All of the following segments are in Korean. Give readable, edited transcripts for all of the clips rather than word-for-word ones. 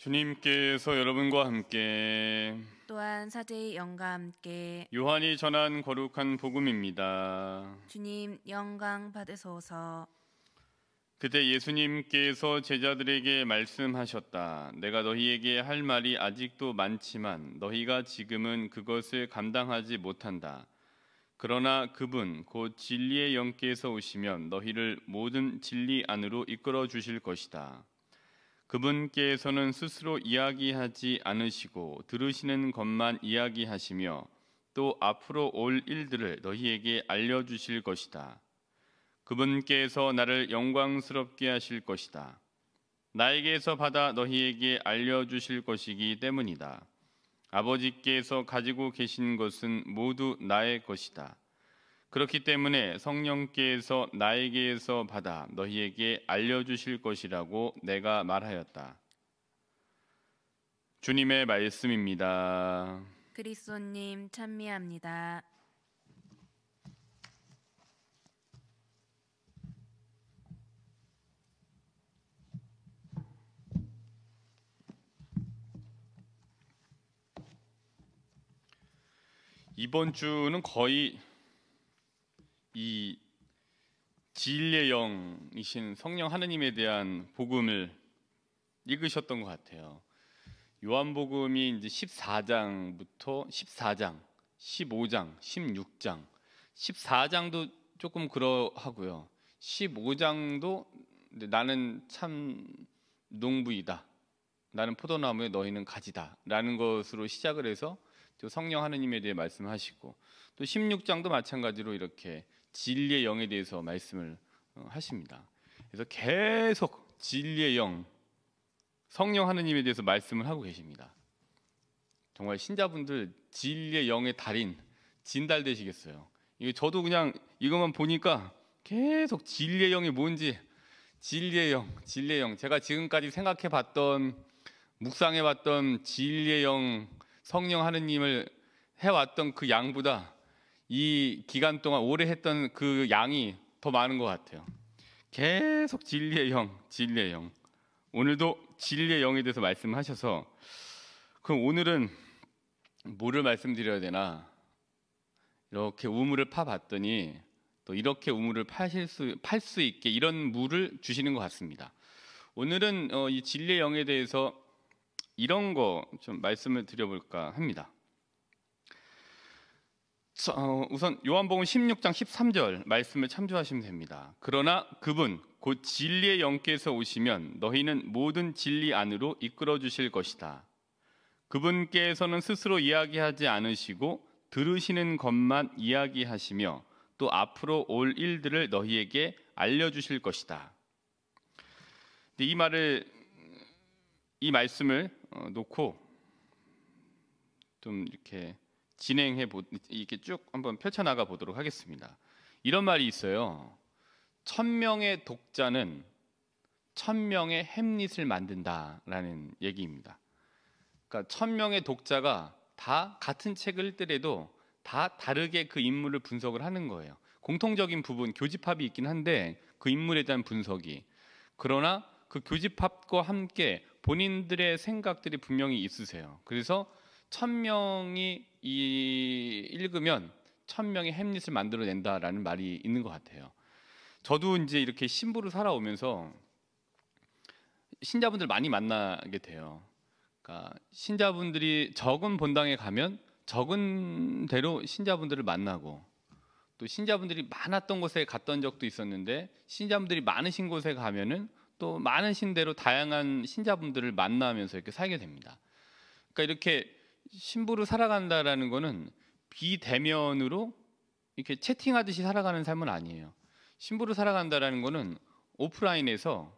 주님께서 여러분과 함께 또한 사제의 영과 함께 요한이 전한 거룩한 복음입니다. 주님 영광 받으소서. 그때 예수님께서 제자들에게 말씀하셨다. 내가 너희에게 할 말이 아직도 많지만 너희가 지금은 그것을 감당하지 못한다. 그러나 그분 곧 진리의 영께서 오시면 너희를 모든 진리 안으로 이끌어 주실 것이다. 그분께서는 스스로 이야기하지 않으시고 들으시는 것만 이야기하시며 또 앞으로 올 일들을 너희에게 알려주실 것이다. 그분께서 나를 영광스럽게 하실 것이다. 나에게서 받아 너희에게 알려주실 것이기 때문이다. 아버지께서 가지고 계신 것은 모두 나의 것이다. 그렇기 때문에 성령께서 나에게서 받아 너희에게 알려주실 것이라고 내가 말하였다. 주님의 말씀입니다. 그리스도님 찬미합니다. 이번 주는 거의 이 진리의 영이신 성령 하느님에 대한 복음을 읽으셨던 것 같아요. 요한복음이 이제 14장부터 14장, 15장, 16장, 14장도 조금 그러하고요. 15장도 나는 참 농부이다. 나는 포도나무에 너희는 가지다. 라는 것으로 시작을 해서 성령 하느님에 대해 말씀하시고 또 16장도 마찬가지로 이렇게 진리의 영에 대해서 말씀을 하십니다. 그래서 계속 진리의 영, 성령 하느님에 대해서 말씀을 하고 계십니다. 정말 신자분들 진리의 영의 달인, 진달 되시겠어요. 이게 저도 그냥 이것만 보니까 계속 진리의 영이 뭔지 진리의 영 제가 지금까지 생각해봤던 묵상해봤던 진리의 영 성령 하느님을 해왔던 그 양보다 이 기간 동안 오래 했던 그 양이 더 많은 것 같아요. 계속 진리의 영. 오늘도 진리의 영에 대해서 말씀하셔서 그럼 오늘은 뭐를 말씀드려야 되나 이렇게 우물을 파봤더니 또 이렇게 우물을 팔 수 있게 이런 물을 주시는 것 같습니다. 오늘은 이 진리의 영에 대해서 이런 거 좀 말씀을 드려볼까 합니다. 우선 요한복음 16장 13절 말씀을 참조하시면 됩니다. 그러나 그분 곧 진리의 영께서 오시면 너희는 모든 진리 안으로 이끌어 주실 것이다. 그분께서는 스스로 이야기하지 않으시고 들으시는 것만 이야기하시며 또 앞으로 올 일들을 너희에게 알려주실 것이다. 이 말씀을 놓고 좀 이렇게 이렇게 쭉 한번 펼쳐나가 보도록 하겠습니다. 이런 말이 있어요. 1000명의 독자는 1000명의 햄릿을 만든다라는 얘기입니다. 그러니까 1000명의 독자가 다 같은 책을 읽더라도 다 다르게 그 인물을 분석을 하는 거예요. 공통적인 부분, 교집합이 있긴 한데 그 인물에 대한 분석이. 그러나 그 교집합과 함께 본인들의 생각들이 분명히 있으세요. 그래서 1000명이 읽으면 1000명의 햄릿을 만들어낸다라는 말이 있는 것 같아요. 저도 이제 이렇게 신부로 살아오면서 신자분들 많이 만나게 돼요. 그러니까 신자분들이 적은 본당에 가면 적은 대로 신자분들을 만나고 또 신자분들이 많았던 곳에 갔던 적도 있었는데 신자분들이 많으신 곳에 가면은 또 많으신 대로 다양한 신자분들을 만나면서 이렇게 살게 됩니다. 그러니까 이렇게 신부로 살아간다라는 거는 비대면으로 이렇게 채팅하듯이 살아가는 삶은 아니에요. 신부로 살아간다라는 거는 오프라인에서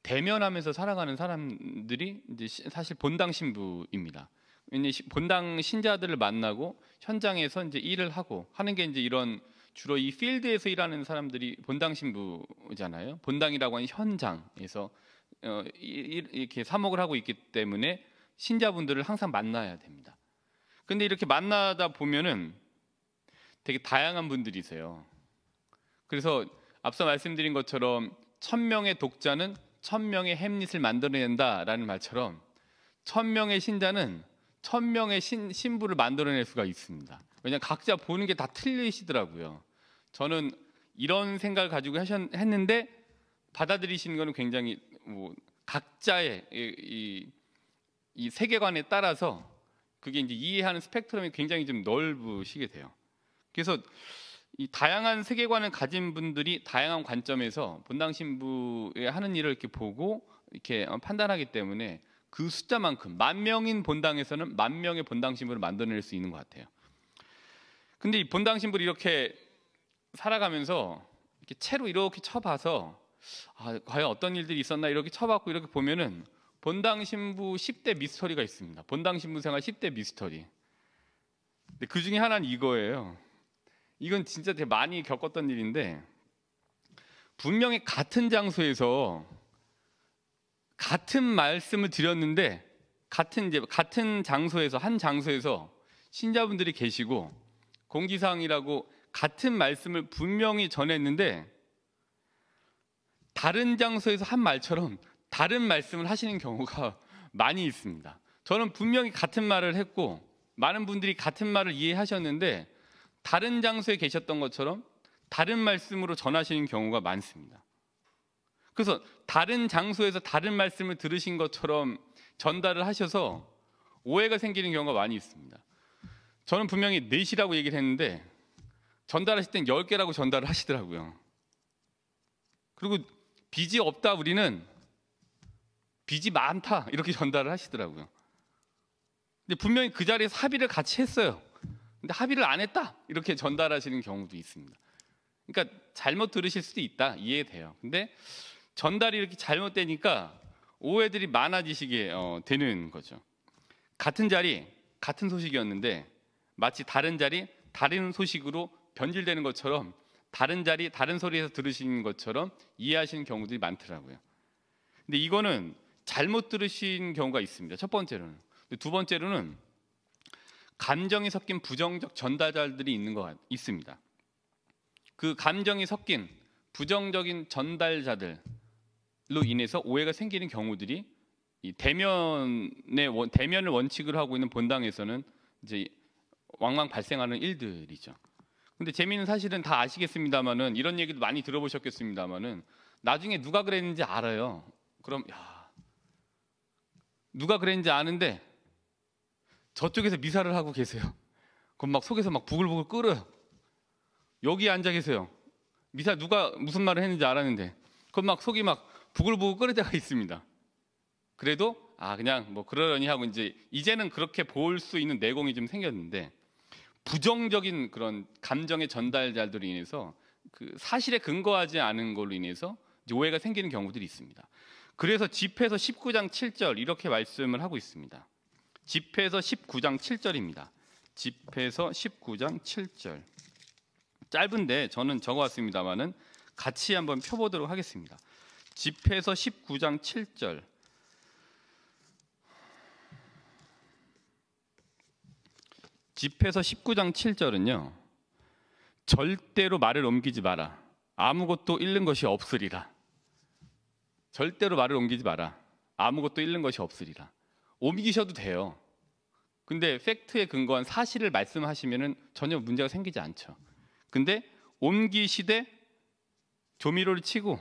대면하면서 살아가는 사람들이 이제 사실 본당 신부입니다. 본당 신자들을 만나고 현장에서 이제 일을 하고 하는 게 이제 이런 주로 이 필드에서 일하는 사람들이 본당 신부잖아요. 본당이라고 하는 현장에서 이렇게 사목을 하고 있기 때문에 신자분들을 항상 만나야 됩니다. 근데 이렇게 만나다 보면은 되게 다양한 분들이세요. 그래서 앞서 말씀드린 것처럼 1000명의 독자는 1000명의 햄릿을 만들어낸다라는 말처럼 1000명의 신자는 1000명의 신부를 만들어낼 수가 있습니다. 왜냐하면 각자 보는 게 다 틀리시더라고요. 저는 이런 생각을 가지고 했는데 받아들이시는 거는 굉장히 각자의 이 세계관에 따라서 그게 이제 이해하는 스펙트럼이 굉장히 좀 넓으시게 돼요. 그래서 이 다양한 세계관을 가진 분들이 다양한 관점에서 본당 신부의 하는 일을 이렇게 보고 이렇게 판단하기 때문에 그 숫자만큼 10,000명인 본당에서는 10,000명의 본당 신부를 만들어낼 수 있는 것 같아요. 근데 이 본당 신부를 이렇게 살아가면서 이렇게 채로 이렇게 쳐봐서 과연 어떤 일들이 있었나 이렇게 쳐봤고 이렇게 보면은 본당 신부 10대 미스터리가 있습니다. 본당 신부 생활 10대 미스터리. 근데 그 중에 하나는 이거예요. 이건 진짜 되게 많이 겪었던 일인데 분명히 같은 장소에서 같은 말씀을 드렸는데 같은 장소에서 한 장소에서 신자분들이 계시고 공지사항이라고 같은 말씀을 분명히 전했는데 다른 장소에서 한 말처럼 다른 말씀을 하시는 경우가 많이 있습니다. 저는 분명히 같은 말을 했고 많은 분들이 같은 말을 이해하셨는데 다른 장소에 계셨던 것처럼 다른 말씀으로 전하시는 경우가 많습니다. 그래서 다른 장소에서 다른 말씀을 들으신 것처럼 전달을 하셔서 오해가 생기는 경우가 많이 있습니다. 저는 분명히 4시라고 얘기를 했는데 전달하실 땐 10개라고 전달을 하시더라고요. 그리고 빚이 없다 우리는 빚이 많다 이렇게 전달을 하시더라고요. 근데 분명히 그 자리에서 합의를 같이 했어요. 근데 합의를 안 했다 이렇게 전달하시는 경우도 있습니다. 그러니까 잘못 들으실 수도 있다, 이해돼요. 근데 전달이 이렇게 잘못되니까 오해들이 많아지시게 되는 거죠. 같은 자리 같은 소식이었는데 마치 다른 자리 다른 소식으로 변질되는 것처럼 다른 자리 다른 소리에서 들으시는 것처럼 이해하시는 경우들이 많더라고요. 근데 이거는 잘못 들으신 경우가 있습니다. 첫 번째로는. 두 번째로는 감정이 섞인 부정적 전달자들이 있습니다. 그 감정이 섞인 부정적인 전달자들로 인해서 오해가 생기는 경우들이 이 대면을 원칙으로 하고 있는 본당에서는 이제 왕왕 발생하는 일들이죠. 근데 재미있는 사실은 다 아시겠습니다만은 이런 얘기도 많이 들어보셨겠습니다만은 나중에 누가 그랬는지 알아요. 그럼 누가 그랬는지 아는데 저쪽에서 미사를 하고 계세요. 그럼 막 속에서 막 부글부글 끓어요. 여기 앉아 계세요. 미사 누가 무슨 말을 했는지 알았는데 그럼 막 속이 막 부글부글 끓을 때가 있습니다. 그래도 그냥 뭐 그러려니 하고 이제는 그렇게 볼 수 있는 내공이 좀 생겼는데 부정적인 그런 감정의 전달자들로 인해서 그 사실에 근거하지 않은 걸로 인해서 오해가 생기는 경우들이 있습니다. 그래서 집회서 19장 7절 이렇게 말씀을 하고 있습니다. 집회서 19장 7절입니다. 집회서 19장 7절. 짧은데 저는 적어왔습니다만은 같이 한번 펴보도록 하겠습니다. 집회서 19장 7절. 집회서 19장 7절은요. 절대로 말을 옮기지 마라. 아무것도 잃는 것이 없으리라. 절대로 말을 옮기지 마라. 아무것도 잃는 것이 없으리라. 옮기셔도 돼요. 근데 팩트에 근거한 사실을 말씀하시면은 전혀 문제가 생기지 않죠. 근데 옮기시되 조미료를 치고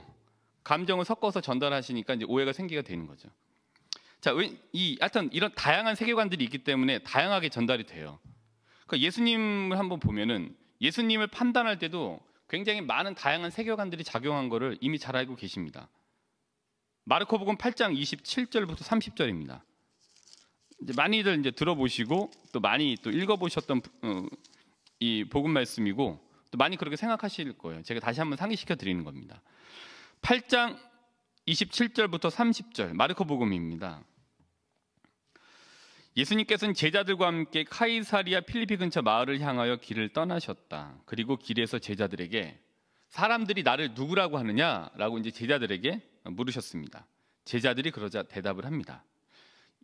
감정을 섞어서 전달하시니까 이제 오해가 생기게 되는 거죠. 자, 하여튼 이런 다양한 세계관들이 있기 때문에 다양하게 전달이 돼요. 그러니까 예수님을 한번 보면은 예수님을 판단할 때도 굉장히 많은 다양한 세계관들이 작용한 것을 이미 잘 알고 계십니다. 마르코복음 8장 27절부터 30절입니다. 이제 많이들 이제 들어보시고 또 많이 또 읽어보셨던 이 복음 말씀이고 또 많이 그렇게 생각하실 거예요. 제가 다시 한번 상기시켜 드리는 겁니다. 8장 27절부터 30절 마르코복음입니다. 예수님께서는 제자들과 함께 카이사리아 필리피 근처 마을을 향하여 길을 떠나셨다. 그리고 길에서 제자들에게 사람들이 나를 누구라고 하느냐라고 이제 제자들에게 물으셨습니다. 제자들이 그러자 대답을 합니다.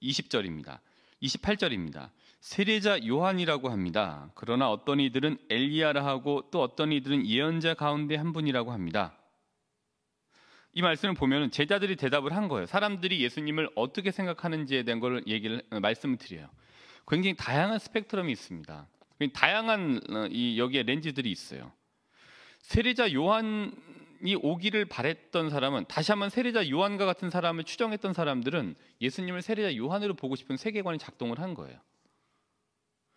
20절입니다. 28절입니다. 세례자 요한이라고 합니다. 그러나 어떤 이들은 엘리야라 하고 또 어떤 이들은 예언자 가운데 한 분이라고 합니다. 이 말씀을 보면 제자들이 대답을 한 거예요. 사람들이 예수님을 어떻게 생각하는지에 대한 걸 말씀을 드려요. 굉장히 다양한 스펙트럼이 있습니다. 다양한 여기에 렌즈들이 있어요. 세례자 요한이 오기를 바랬던 사람은, 다시 한번 세례자 요한과 같은 사람을 추정했던 사람들은 예수님을 세례자 요한으로 보고 싶은 세계관이 작동을 한 거예요.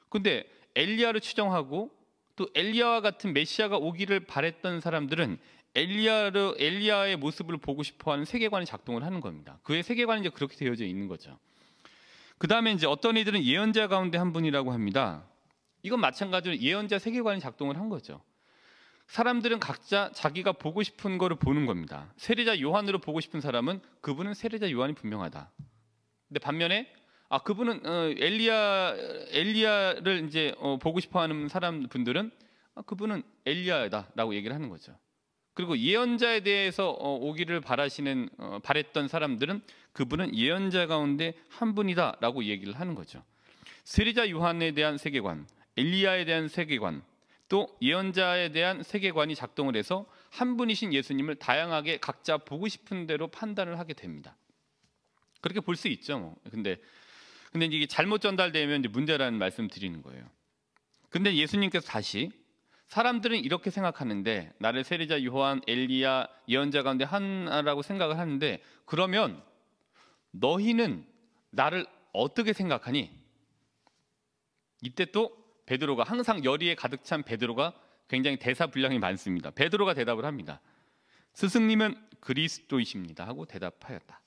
근데 엘리야를 추정하고 또 엘리야와 같은 메시아가 오기를 바랬던 사람들은 엘리야의 모습을 보고 싶어하는 세계관이 작동을 하는 겁니다. 그의 세계관이 이제 그렇게 되어져 있는 거죠. 그 다음에 이제 어떤 이들은 예언자 가운데 한 분이라고 합니다. 이건 마찬가지로 예언자 세계관이 작동을 한 거죠. 사람들은 각자 자기가 보고 싶은 거를 보는 겁니다. 세례자 요한으로 보고 싶은 사람은 그분은 세례자 요한이 분명하다. 근데 반면에 그분은 엘리야를 이제 보고 싶어하는 분들은 그분은 엘리야다라고 얘기를 하는 거죠. 그리고 예언자에 대해서 오기를 바랬던 사람들은 그분은 예언자 가운데 한 분이다라고 얘기를 하는 거죠. 세례자 요한에 대한 세계관, 엘리야에 대한 세계관, 또 예언자에 대한 세계관이 작동을 해서 한 분이신 예수님을 다양하게 각자 보고 싶은 대로 판단을 하게 됩니다. 그렇게 볼 수 있죠. 근데 이게 잘못 전달되면 이제 문제라는 말씀 드리는 거예요. 근데 예수님께서 다시 사람들은 이렇게 생각하는데, 나를 세례자 요한, 엘리야, 예언자 가운데 하나라고 생각을 하는데, 그러면 너희는 나를 어떻게 생각하니? 이때 또 베드로가, 항상 열의에 가득 찬 베드로가 굉장히 대사 분량이 많습니다. 베드로가 대답을 합니다. 스승님은 그리스도이십니다 하고 대답하였다.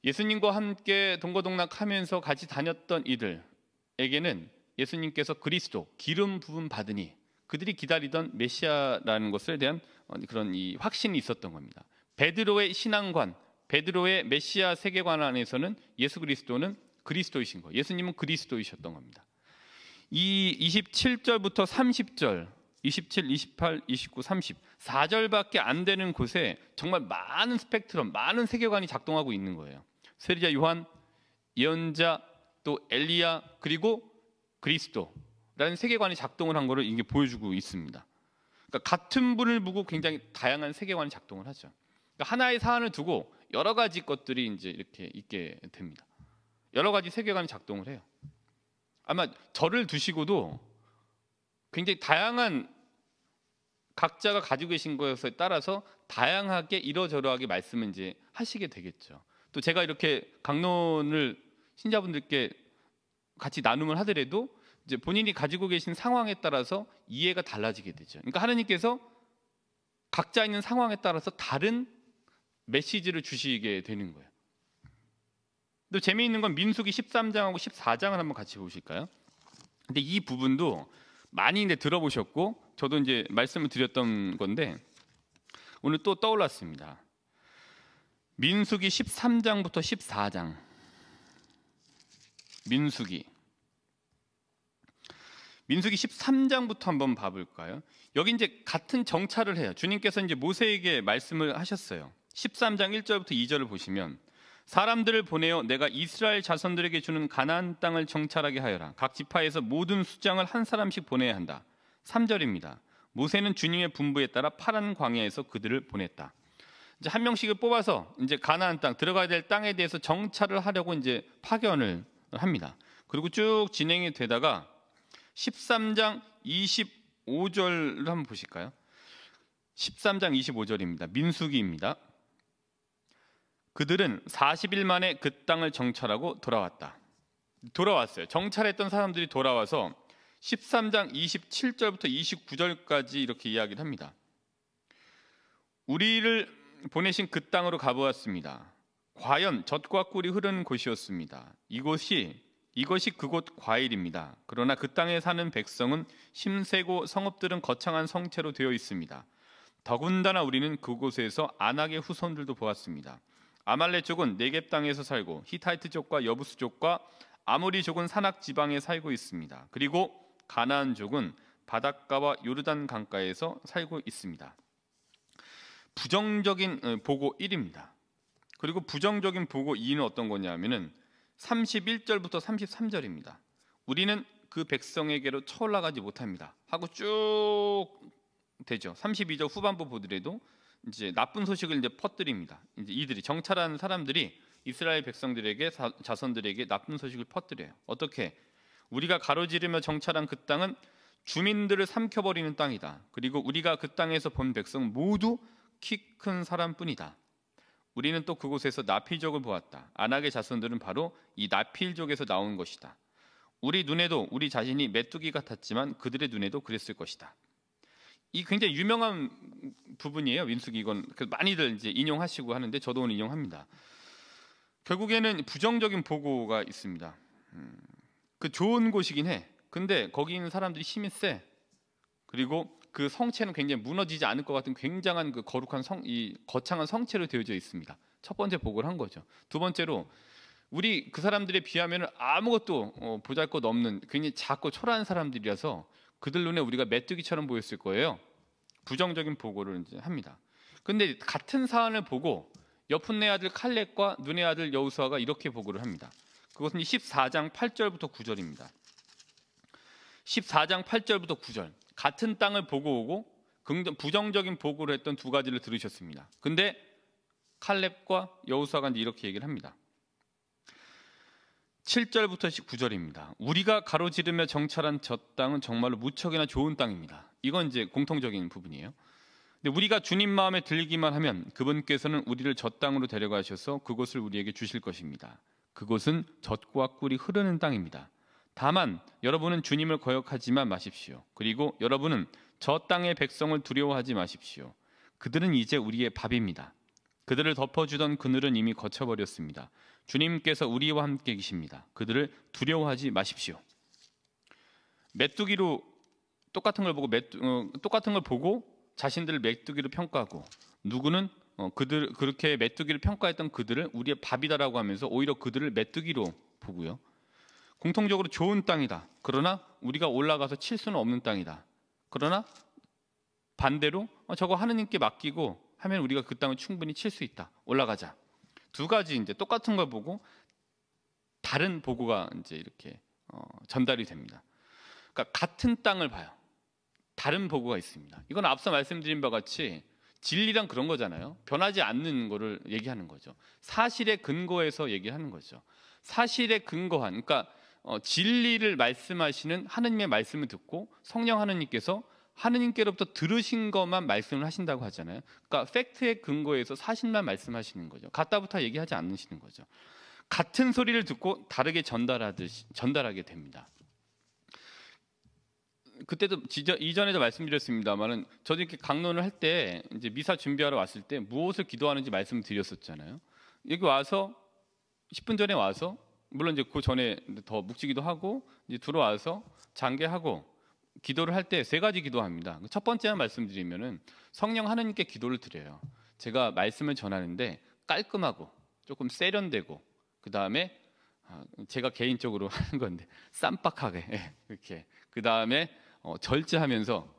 예수님과 함께 동거동락하면서 같이 다녔던 이들에게는 예수님께서 그리스도, 기름 부음 받으니, 그들이 기다리던 메시아라는 것에 대한 그런 이 확신이 있었던 겁니다. 베드로의 신앙관, 베드로의 메시아 세계관 안에서는 예수 그리스도는 그리스도이신 거예요. 예수님은 그리스도이셨던 겁니다. 이 27절부터 30절, 27, 28, 29, 30, 4절밖에 안 되는 곳에 정말 많은 스펙트럼, 많은 세계관이 작동하고 있는 거예요. 세례자 요한, 예언자, 또 엘리야, 그리고 그리스도라는 세계관이 작동을 한 거를 이게 보여주고 있습니다. 그러니까 같은 분을 보고 굉장히 다양한 세계관이 작동을 하죠. 그러니까 하나의 사안을 두고 여러 가지 것들이 이제 이렇게 있게 됩니다. 여러 가지 세계관이 작동을 해요. 아마 저를 두시고도 굉장히 다양한, 각자가 가지고 계신 것에 따라서 다양하게 이러저러하게 말씀을 이제 하시게 되겠죠. 또 제가 이렇게 강론을 신자분들께 같이 나눔을 하더라도 이제 본인이 가지고 계신 상황에 따라서 이해가 달라지게 되죠. 그러니까 하나님께서 각자 있는 상황에 따라서 다른 메시지를 주시게 되는 거예요. 또 재미있는 건 민수기 13장하고 14장을 한번 같이 보실까요? 근데 이 부분도 많이 이제 들어보셨고 저도 이제 말씀을 드렸던 건데 오늘 또 떠올랐습니다. 민수기 13장부터 14장. 민수기 13장부터 한번 봐볼까요? 여기 이제 같은 정찰을 해요. 주님께서 이제 모세에게 말씀을 하셨어요. 13장 1절부터 2절을 보시면, 사람들을 보내어 내가 이스라엘 자손들에게 주는 가나안 땅을 정찰하게 하여라. 각 지파에서 모든 수장을 한 사람씩 보내야 한다. 3절입니다. 모세는 주님의 분부에 따라 파란 광야에서 그들을 보냈다. 이제 한 명씩을 뽑아서 이제 가나안 땅, 들어가야 될 땅에 대해서 정찰을 하려고 이제 파견을 합니다. 그리고 쭉 진행이 되다가 13장 25절을 한번 보실까요? 13장 25절입니다. 민수기입니다. 그들은 40일 만에 그 땅을 정찰하고 돌아왔어요. 정찰했던 사람들이 돌아와서 13장 27절부터 29절까지 이렇게 이야기를 합니다. 우리를 보내신 그 땅으로 가보았습니다. 과연 젖과 꿀이 흐르는 곳이었습니다. 이것이 그곳 과일입니다. 그러나 그 땅에 사는 백성은 힘세고 성읍들은 거창한 성체로 되어 있습니다. 더군다나 우리는 그곳에서 아낙의 후손들도 보았습니다. 아말렉족은 네겝 땅에서 살고 히타이트족과 여부스족과 아모리족은 산악 지방에 살고 있습니다. 그리고 가나안족은 바닷가와 요르단 강가에서 살고 있습니다. 부정적인 보고 1입니다. 그리고 부정적인 보고 2는 어떤 거냐면은 31절부터 33절입니다. 우리는 그 백성에게로 쳐올라가지 못합니다 하고 쭉 되죠. 32절 후반부 보더라도 이제 나쁜 소식을 이제 퍼뜨립니다. 이제 이들이 정찰하는 사람들이 이스라엘 백성들에게 자손들에게 나쁜 소식을 퍼뜨려요. 어떻게? 우리가 가로지르며 정찰한 그 땅은 주민들을 삼켜버리는 땅이다. 그리고 우리가 그 땅에서 본 백성 모두 키 큰 사람뿐이다. 우리는 또 그곳에서 나필족을 보았다. 아낙의 자손들은 바로 이 나필족에서 나온 것이다. 우리 눈에도 우리 자신이 메뚜기 같았지만 그들의 눈에도 그랬을 것이다. 이 굉장히 유명한 부분이에요. 민수기 이건 많이들 이제 인용하시고 하는데 저도 오늘 인용합니다. 결국에는 부정적인 보고가 있습니다. 그 좋은 곳이긴 해. 근데 거기 있는 사람들이 힘이 세. 그리고 그 성체는 굉장히 무너지지 않을 것 같은 굉장한 그 거룩한 이 거창한 성체로 되어져 있습니다. 첫 번째 보고를 한 거죠. 두 번째로 우리 그 사람들에 비하면 아무것도 보잘것 없는 굉장히 작고 초라한 사람들이라서 그들 눈에 우리가 메뚜기처럼 보였을 거예요. 부정적인 보고를 이제 합니다. 근데 같은 사안을 보고 여푼네 아들 칼렙과 눈의 아들 여호수아가 이렇게 보고를 합니다. 그것은 14장 8절부터 9절입니다. 14장 8절부터 9절. 같은 땅을 보고 오고 부정적인 보고를 했던 두 가지를 들으셨습니다. 근데 칼렙과 여호수아가 이렇게 얘기를 합니다. 7절부터 9절입니다. 우리가 가로지르며 정찰한 저 땅은 정말로 무척이나 좋은 땅입니다. 이건 이제 공통적인 부분이에요. 근데 우리가 주님 마음에 들기만 하면 그분께서는 우리를 저 땅으로 데려가셔서 그곳을 우리에게 주실 것입니다. 그곳은 젖과 꿀이 흐르는 땅입니다. 다만 여러분은 주님을 거역하지만 마십시오. 그리고 여러분은 저 땅의 백성을 두려워하지 마십시오. 그들은 이제 우리의 밥입니다. 그들을 덮어주던 그늘은 이미 거쳐버렸습니다. 주님께서 우리와 함께 계십니다. 그들을 두려워하지 마십시오. 메뚜기로 똑같은 걸 보고 자신들을 메뚜기로 평가하고 누구는 그렇게 메뚜기를 평가했던 그들을 우리의 밥이다라고 하면서 오히려 그들을 메뚜기로 보고요. 공통적으로 좋은 땅이다. 그러나 우리가 올라가서 칠 수는 없는 땅이다. 그러나 반대로 저거 하느님께 맡기고 하면 우리가 그 땅을 충분히 칠 수 있다. 올라가자. 두 가지 이제 똑같은 걸 보고 다른 보고가 이제 이렇게 전달이 됩니다. 그러니까 같은 땅을 봐요. 다른 보고가 있습니다. 이건 앞서 말씀드린 바와 같이 진리란 그런 거잖아요. 변하지 않는 거를 얘기하는 거죠. 사실에 근거해서 얘기하는 거죠. 사실에 근거한, 그러니까 진리를 말씀하시는 하느님의 말씀을 듣고 성령 하느님께서 하느님께로부터 들으신 것만 말씀을 하신다고 하잖아요. 그러니까 팩트에 근거해서 사실만 말씀하시는 거죠. 같다부터 얘기하지 않으시는 거죠. 같은 소리를 듣고 다르게 전달하게 됩니다. 그때도 이전에도 말씀드렸습니다만은 저도 이렇게 강론을 할 때 이제 미사 준비하러 왔을 때 무엇을 기도하는지 말씀드렸었잖아요. 여기 와서 10분 전에 와서 물론 이제 그 전에 더 묵지기도 하고 이제 들어와서 장계하고 기도를 할 때 세 가지 기도합니다. 첫 번째만 말씀드리면은 성령 하느님께 기도를 드려요. 제가 말씀을 전하는데 깔끔하고 조금 세련되고 그 다음에 제가 개인적으로 하는 건데 쌈박하게 이렇게 그 다음에 절제하면서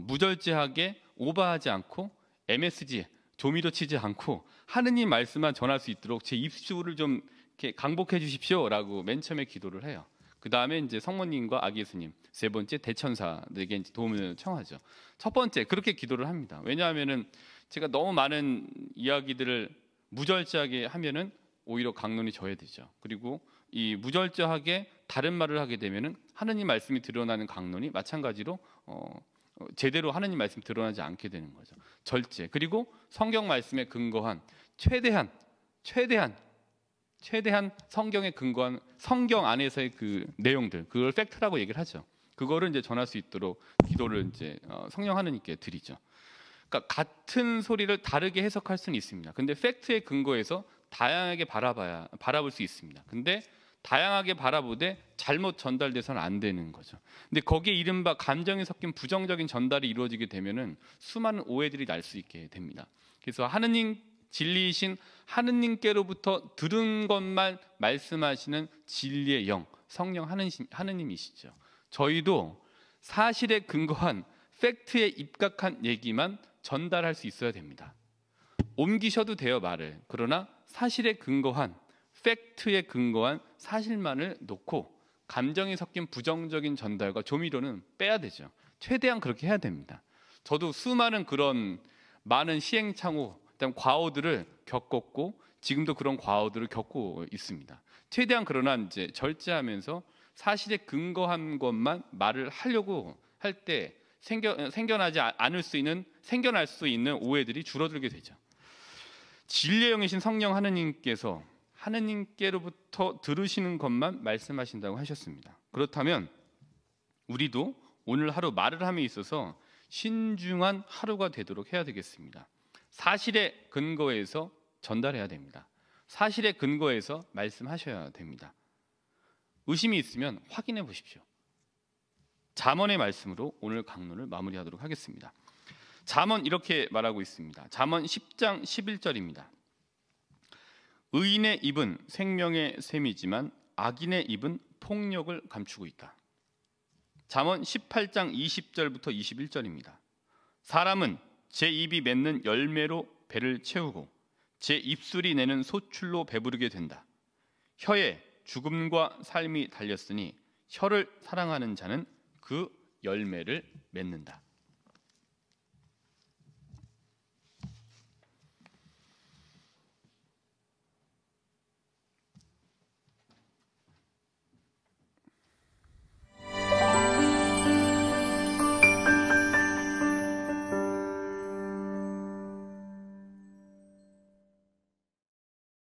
무절제하게 오버하지 않고 MSG 조미료 치지 않고 하느님 말씀만 전할 수 있도록 제 입술을 좀 이렇게 강복해 주십시오라고 맨 처음에 기도를 해요. 그 다음에 이제 성모님과 아기 예수님, 세 번째 대천사에게 이제 도움을 청하죠. 첫 번째 그렇게 기도를 합니다. 왜냐하면은 제가 너무 많은 이야기들을 무절제하게 하면은 오히려 강론이 저해되죠. 그리고 이 무절제하게 다른 말을 하게 되면은 하느님 말씀이 드러나는 강론이 마찬가지로 제대로 하느님 말씀이 드러나지 않게 되는 거죠. 절제. 그리고 성경 말씀에 근거한 최대한 성경에 근거한 성경 안에서의 그 내용들, 그걸 팩트라고 얘기를 하죠. 그거를 이제 전할 수 있도록 기도를 이제 성령 하느님께 드리죠. 그러니까 같은 소리를 다르게 해석할 수는 있습니다. 근데 팩트에 근거해서 다양하게 바라볼 수 있습니다. 근데 다양하게 바라보되 잘못 전달돼서는 안 되는 거죠. 근데 거기에 이른바 감정이 섞인 부정적인 전달이 이루어지게 되면은 수많은 오해들이 날 수 있게 됩니다. 그래서 하느님 진리이신 하느님께로부터 들은 것만 말씀하시는 진리의 영, 성령 하느님이시죠. 저희도 사실에 근거한 팩트에 입각한 얘기만 전달할 수 있어야 됩니다. 옮기셔도 돼요, 말을. 그러나 사실에 근거한 팩트에 근거한 사실만을 놓고 감정이 섞인 부정적인 전달과 조미료는 빼야 되죠. 최대한 그렇게 해야 됩니다. 저도 수많은 그런 많은 시행착오, 그다음 과오들을 겪었고 지금도 그런 과오들을 겪고 있습니다. 최대한 그러나 이제 절제하면서 사실에 근거한 것만 말을 하려고 할 때 생겨날 수 있는 오해들이 줄어들게 되죠. 진리의 영이신 성령 하느님께서 하느님께로부터 들으시는 것만 말씀하신다고 하셨습니다. 그렇다면 우리도 오늘 하루 말을 함에 있어서 신중한 하루가 되도록 해야 되겠습니다. 사실의 근거에서 전달해야 됩니다. 사실의 근거에서 말씀하셔야 됩니다. 의심이 있으면 확인해 보십시오. 잠언의 말씀으로 오늘 강론을 마무리하도록 하겠습니다. 잠언 이렇게 말하고 있습니다. 잠언 10장 11절입니다. 의인의 입은 생명의 샘이지만 악인의 입은 폭력을 감추고 있다. 잠언 18장 20절부터 21절입니다. 사람은 제 입이 맺는 열매로 배를 채우고 제 입술이 내는 소출로 배부르게 된다. 혀에 죽음과 삶이 달렸으니 혀를 사랑하는 자는 그 열매를 맺는다.